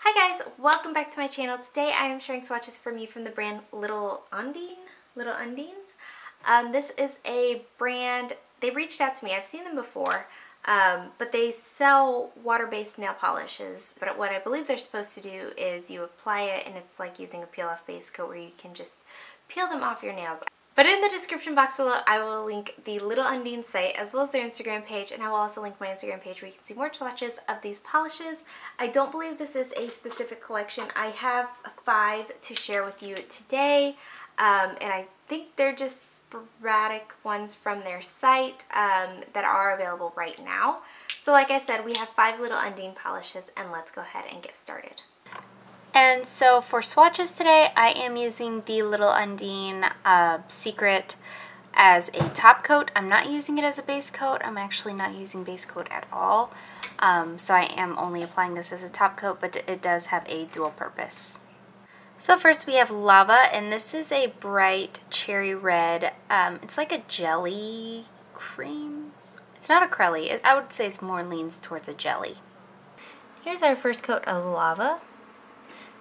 Hi guys, welcome back to my channel. Today I am sharing swatches from you from the brand Little Ondine. This is a brand, they reached out to me, I've seen them before, but they sell water-based nail polishes. But what I believe they're supposed to do is you apply it and it's like using a peel-off base coat where you can just peel them off your nails. But in the description box below, I will link the Little Ondine site as well as their Instagram page, and I will also link my Instagram page where you can see more swatches of these polishes. I don't believe this is a specific collection. I have 5 to share with you today, and I think they're just sporadic ones from their site that are available right now. So like I said, we have 5 Little Ondine polishes, and let's go ahead and get started. And so for swatches today, I am using the Little Ondine Secret as a top coat. I'm not using it as a base coat. I'm actually not using base coat at all. So I am only applying this as a top coat, but it does have a dual purpose. So first we have Lava, and this is a bright cherry red. It's like a jelly cream. It's not a crelly. I would say it's more leans towards a jelly. Here's our first coat of Lava.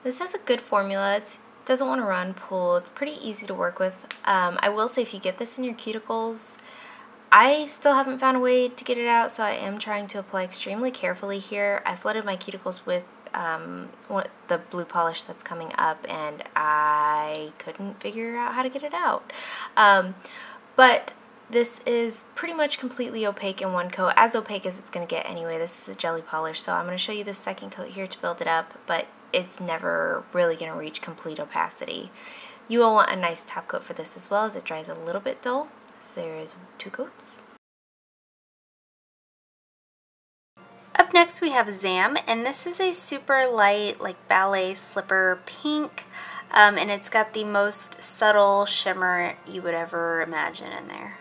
This has a good formula. It doesn't want to run, pull. It's pretty easy to work with. I will say if you get this in your cuticles, I still haven't found a way to get it out, so I am trying to apply extremely carefully here. I flooded my cuticles with the blue polish that's coming up, and I couldn't figure out how to get it out. But this is pretty much completely opaque in one coat, as opaque as it's going to get anyway. This is a jelly polish, so I'm going to show you the second coat here to build it up, but it's never really going to reach complete opacity. You will want a nice top coat for this as well, as it dries a little bit dull. So there is 2 coats. Up next we have Zamm, and this is a super light, like ballet slipper pink, and it's got the most subtle shimmer you would ever imagine in there.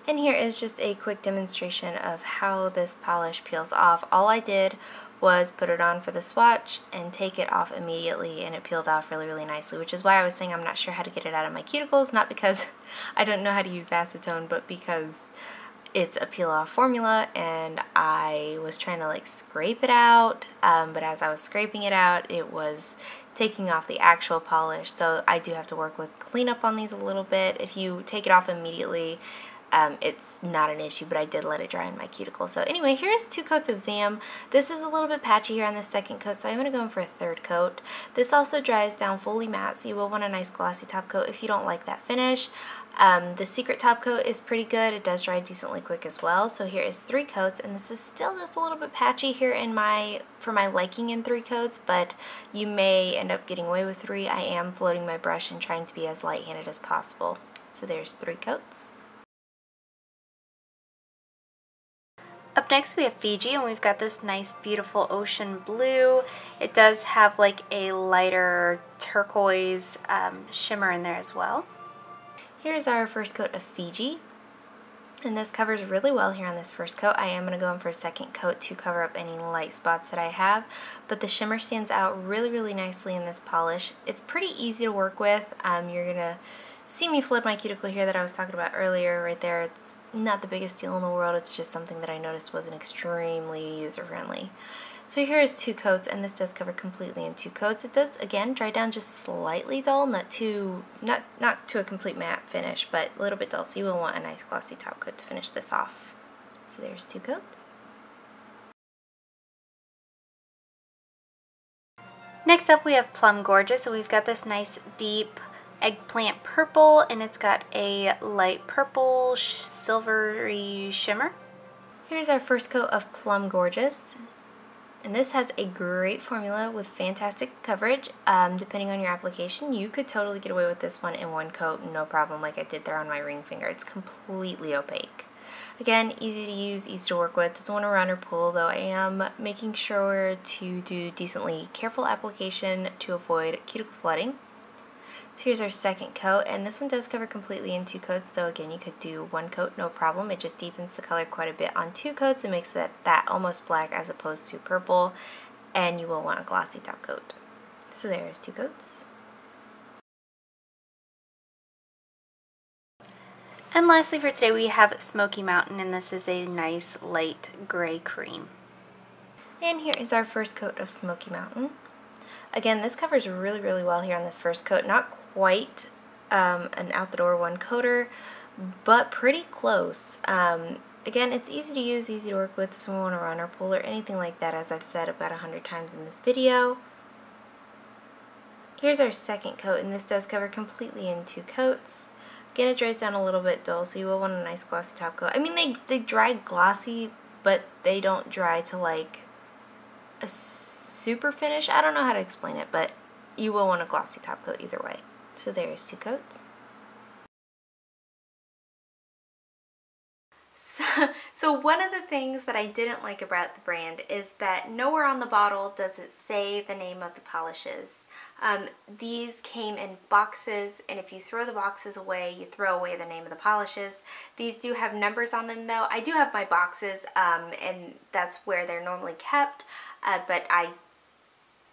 And here is just a quick demonstration of how this polish peels off. All I did was put it on for the swatch and take it off immediately, and it peeled off really nicely, which is why I was saying I'm not sure how to get it out of my cuticles, not because I don't know how to use acetone, but because it's a peel off formula and I was trying to like scrape it out, but as I was scraping it out it was taking off the actual polish, so I do have to work with cleanup on these a little bit. If you take it off immediately, it's not an issue, but I did let it dry in my cuticle. So anyway, here's 2 coats of Zamm. This is a little bit patchy here on the second coat, so I'm going to go in for a third coat. This also dries down fully matte, so you will want a nice glossy top coat if you don't like that finish. The Secret top coat is pretty good. It does dry decently quick as well. So here is 3 coats, and this is still just a little bit patchy here for my liking in 3 coats, but you may end up getting away with 3. I am floating my brush and trying to be as light-handed as possible. So there's 3 coats. Up next we have Fiji, and we've got this nice beautiful ocean blue. It does have like a lighter turquoise shimmer in there as well. Here's our first coat of Fiji, and this covers really well here on this first coat. I am going to go in for a second coat to cover up any light spots that I have, but the shimmer stands out really nicely in this polish. It's pretty easy to work with. You're going to see me flood my cuticle here that I was talking about earlier right there. It's not the biggest deal in the world, it's just something that I noticed wasn't extremely user-friendly. So here is 2 coats, and this does cover completely in 2 coats. It does, again, dry down just slightly dull, not to a complete matte finish, but a little bit dull, so you will want a nice glossy top coat to finish this off. So there's 2 coats. Next up we have Plum Gorgeous, so we've got this nice deep eggplant purple, and it's got a light purple silvery shimmer. Here's our first coat of Plum Gorgeous, and this has a great formula with fantastic coverage. Depending on your application, you could totally get away with this one in 1 coat, no problem, like I did there on my ring finger. It's completely opaque. Again, easy to use, easy to work with, doesn't want to run or pull, though I am making sure to do decently careful application to avoid cuticle flooding. So here's our second coat, and this one does cover completely in 2 coats, though again you could do 1 coat, no problem. It just deepens the color quite a bit on 2 coats and makes that almost black as opposed to purple, and you will want a glossy top coat. So there's 2 coats. And lastly for today we have Smoky Mountain, and this is a nice light gray cream. And here is our first coat of Smoky Mountain. Again, this covers really, really well here on this first coat. Not quite an out-the-door one coater, but pretty close. Again, it's easy to use, easy to work with. This one won't run or pull or anything like that, as I've said about 100 times in this video. Here's our second coat, and this does cover completely in 2 coats. Again, it dries down a little bit dull, so you will want a nice glossy top coat. I mean, they dry glossy, but they don't dry to like a super finish. I don't know how to explain it, but you will want a glossy top coat either way. So there's 2 coats. So one of the things that I didn't like about the brand is that nowhere on the bottle does it say the name of the polishes. These came in boxes, and if you throw the boxes away, you throw away the name of the polishes. These do have numbers on them though. I do have my boxes, and that's where they're normally kept, but I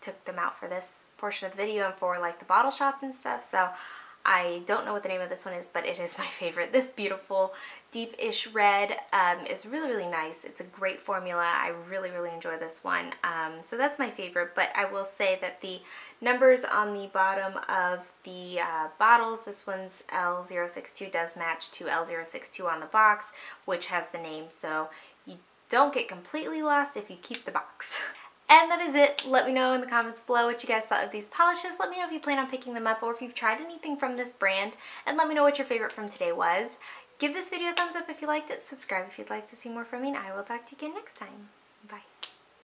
took them out for this portion of the video and for like the bottle shots and stuff, so I don't know what the name of this one is, but it is my favorite. This beautiful deep-ish red is really, really nice. It's a great formula. I really, really enjoy this one. So that's my favorite, but I will say that the numbers on the bottom of the bottles, this one's L062, does match to L062 on the box, which has the name, so you don't get completely lost if you keep the box. And that is it. Let me know in the comments below what you guys thought of these polishes. Let me know if you plan on picking them up or if you've tried anything from this brand. And let me know what your favorite from today was. Give this video a thumbs up if you liked it. Subscribe if you'd like to see more from me. And I will talk to you again next time. Bye.